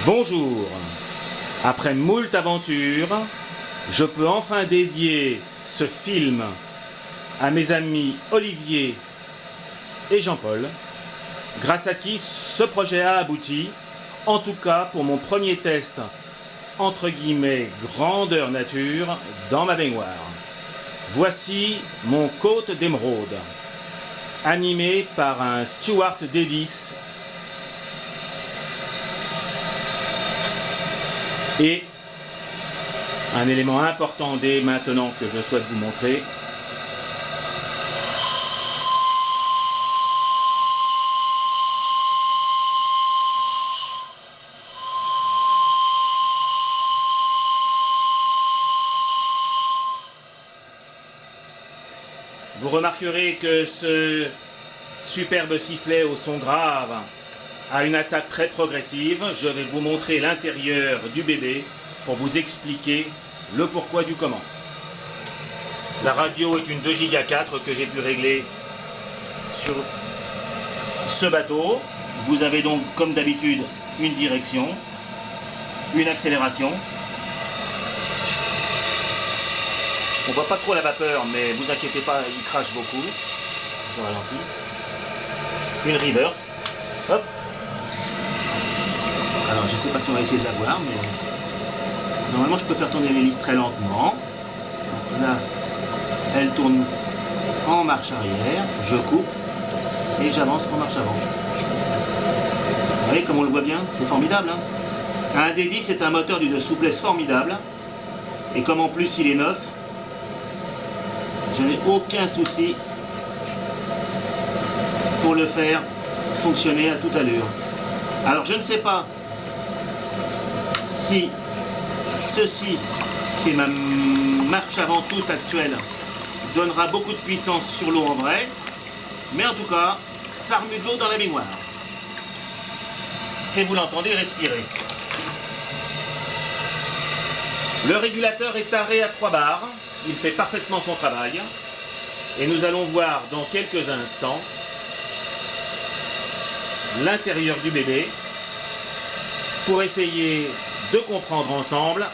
Bonjour. Après moult aventures, je peux enfin dédier ce film à mes amis Olivier et Jean-Paul, grâce à qui ce projet a abouti, en tout cas pour mon premier test, entre guillemets, grandeur nature, dans ma baignoire. Voici mon Côte d'Émeraude, animé par un Stuart Davis et un élément important dès maintenant que je souhaite vous montrer. Vous remarquerez que ce superbe sifflet au son grave a une attaque très progressive. Je vais vous montrer l'intérieur du bébé pour vous expliquer le pourquoi du comment. La radio est une 2 Go 4 que j'ai pu régler sur ce bateau. Vous avez donc, comme d'habitude, une direction, une accélération. On voit pas trop la vapeur, mais vous inquiétez pas, il crache beaucoup. Je ralentis. Une reverse. Hop. Alors, je sais pas si on va essayer de la voir, mais normalement, je peux faire tourner l'hélice très lentement. Donc là, elle tourne en marche arrière. Je coupe et j'avance en marche avant. Vous voyez comme on le voit bien, c'est formidable. Hein, un D10, c'est un moteur d'une souplesse formidable. Et comme en plus il est neuf, je n'ai aucun souci pour le faire fonctionner à toute allure. Alors je ne sais pas si ceci, qui est ma marche avant toute actuelle, donnera beaucoup de puissance sur l'eau en vrai, mais en tout cas, ça remue de l'eau dans la baignoire. Et vous l'entendez respirer. Le régulateur est taré à 3 bars. Il fait parfaitement son travail et nous allons voir dans quelques instants l'intérieur du bébé pour essayer de comprendre ensemble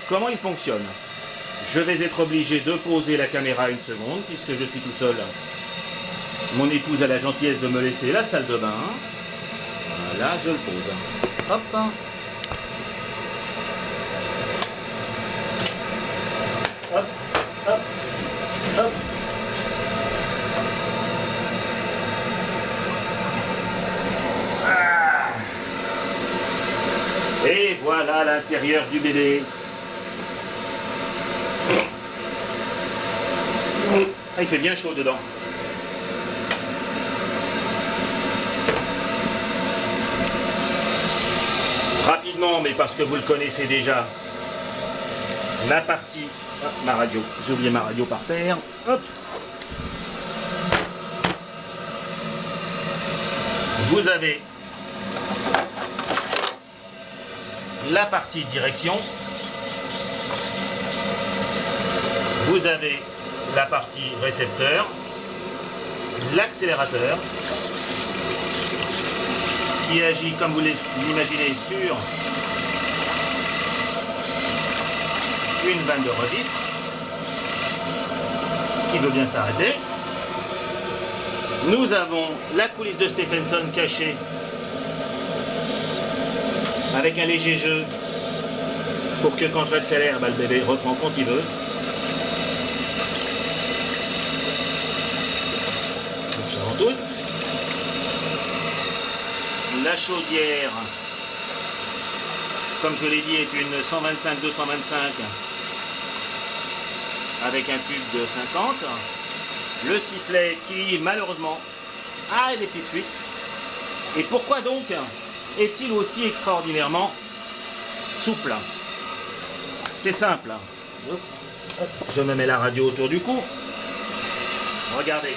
comment il fonctionne. Je vais être obligé de poser la caméra une seconde puisque je suis tout seul. Mon épouse a la gentillesse de me laisser la salle de bain. Voilà, je le pose. Hop. Hop. Hop, hop. Ah. Et voilà l'intérieur du bébé. Ah, il fait bien chaud dedans. Rapidement, mais parce que vous le connaissez déjà, la partie... Ah, ma radio, j'ai oublié ma radio par terre. Hop. Vous avez la partie direction. Vous avez la partie récepteur, l'accélérateur qui agit comme vous l'imaginez sur une vanne de registre qui veut bien s'arrêter. Nous avons la coulisse de Stephenson cachée avec un léger jeu pour que quand je l'accélère, le bébé reprend quand il veut. En tout. La chaudière, comme je l'ai dit, est une 125-225 avec un tube de 50. Le sifflet qui, malheureusement, a des petites fuites. Et pourquoi donc est-il aussi extraordinairement souple? C'est simple. Je me mets la radio autour du cou. Regardez.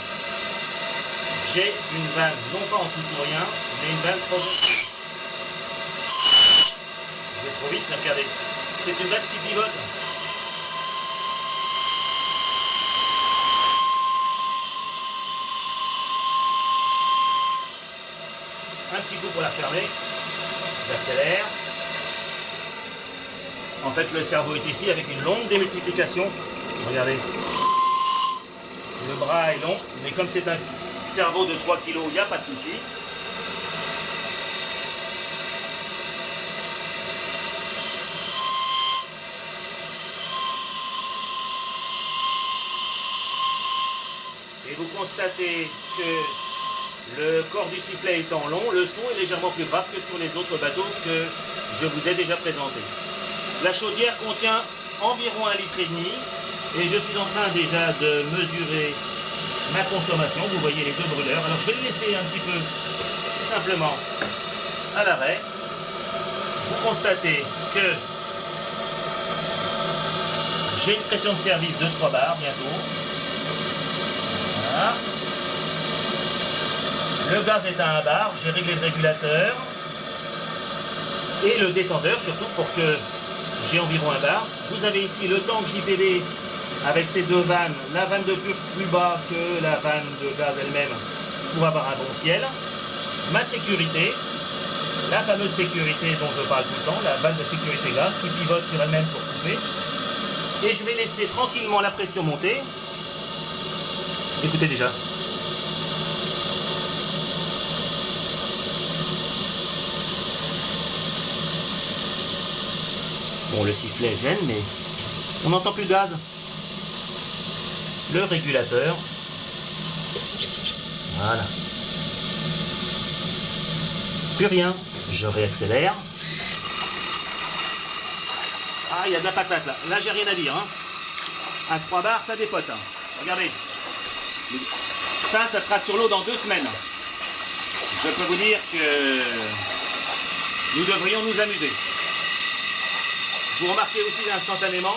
J'ai une vanne, non pas en tout ou rien, mais une vanne trop vite. Je vais trop vite, mais regardez. C'est une vanne qui pivote. Un petit coup pour la fermer. J'accélère. En fait, le cerveau est ici avec une longue démultiplication. Regardez. Le bras est long, mais comme c'est un cerveau de 3 kg, il n'y a pas de souci. Et vous constatez que le corps du sifflet étant long, le son est légèrement plus grave que sur les autres bateaux que je vous ai déjà présentés. La chaudière contient environ 1,5 litre et je suis en train déjà de mesurer ma consommation. Vous voyez les deux brûleurs. Alors je vais le laisser un petit peu simplement à l'arrêt. Vous constatez que j'ai une pression de service de 3 bars bientôt. Voilà. Le gaz est à 1 bar, j'ai réglé le régulateur et le détendeur surtout pour que j'ai environ 1 bar. Vous avez ici le tank JPB avec ces deux vannes, la vanne de purge plus bas que la vanne de gaz elle-même pour avoir un bon ciel. Ma sécurité, la fameuse sécurité dont je parle tout le temps, la vanne de sécurité gaz qui pivote sur elle-même pour couper. Et je vais laisser tranquillement la pression monter. Écoutez déjà. Bon, le sifflet gêne, mais on n'entend plus de gaz. Le régulateur. Voilà. Plus rien. Je réaccélère. Ah, il y a de la patate là. Là, j'ai rien à dire. Hein. À 3 bars, ça dépote. Hein. Regardez. Ça sera sur l'eau dans 2 semaines. Je peux vous dire que nous devrions nous amuser. Vous remarquez aussi instantanément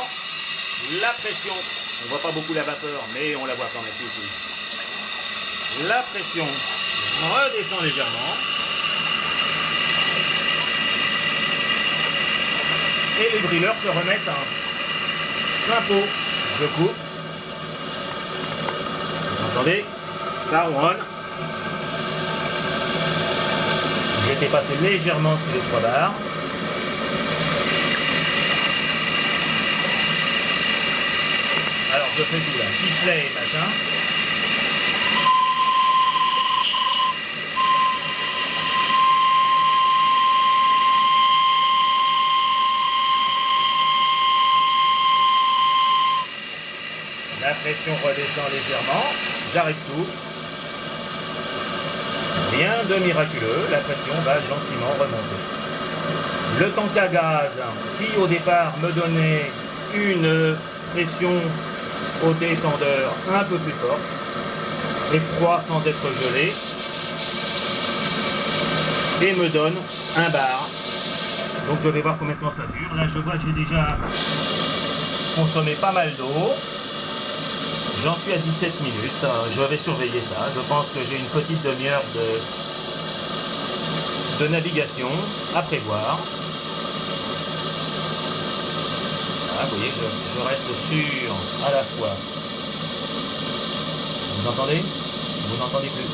la pression. On ne voit pas beaucoup la vapeur, mais on la voit quand même tout. La pression redescend légèrement. Et les brûleurs se remettent en plein pot. Je coupe. Vous entendez? Ça ronronne. J'ai dépassé légèrement sous les 3 bars. Alors je fais tout là, sifflet et machin. La pression redescend légèrement, j'arrête tout. Rien de miraculeux, la pression va gentiment remonter. Le tank à gaz, qui au départ me donnait une pression au détendeur un peu plus forte, et froid sans être gelé, et me donne 1 bar. Donc je vais voir combien de temps ça dure. Là je vois que j'ai déjà consommé pas mal d'eau. J'en suis à 17 minutes. Je vais surveiller ça. Je pense que j'ai une petite demi-heure de navigation à prévoir. Voilà, vous voyez que je reste sûr à la fois. Vous entendez? Vous n'entendez plus.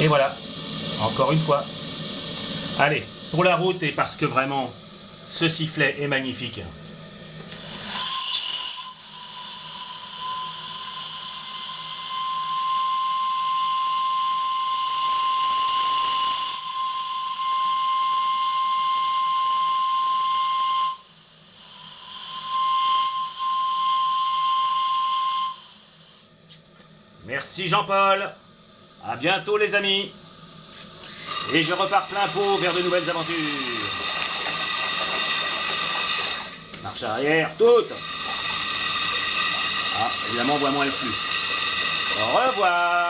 Et voilà. Encore une fois. Allez, pour la route et parce que vraiment, ce sifflet est magnifique. Merci Jean-Paul, à bientôt les amis, et je repars plein pot vers de nouvelles aventures. Marche arrière, toute. Ah, évidemment on voit moins le flux. Au revoir.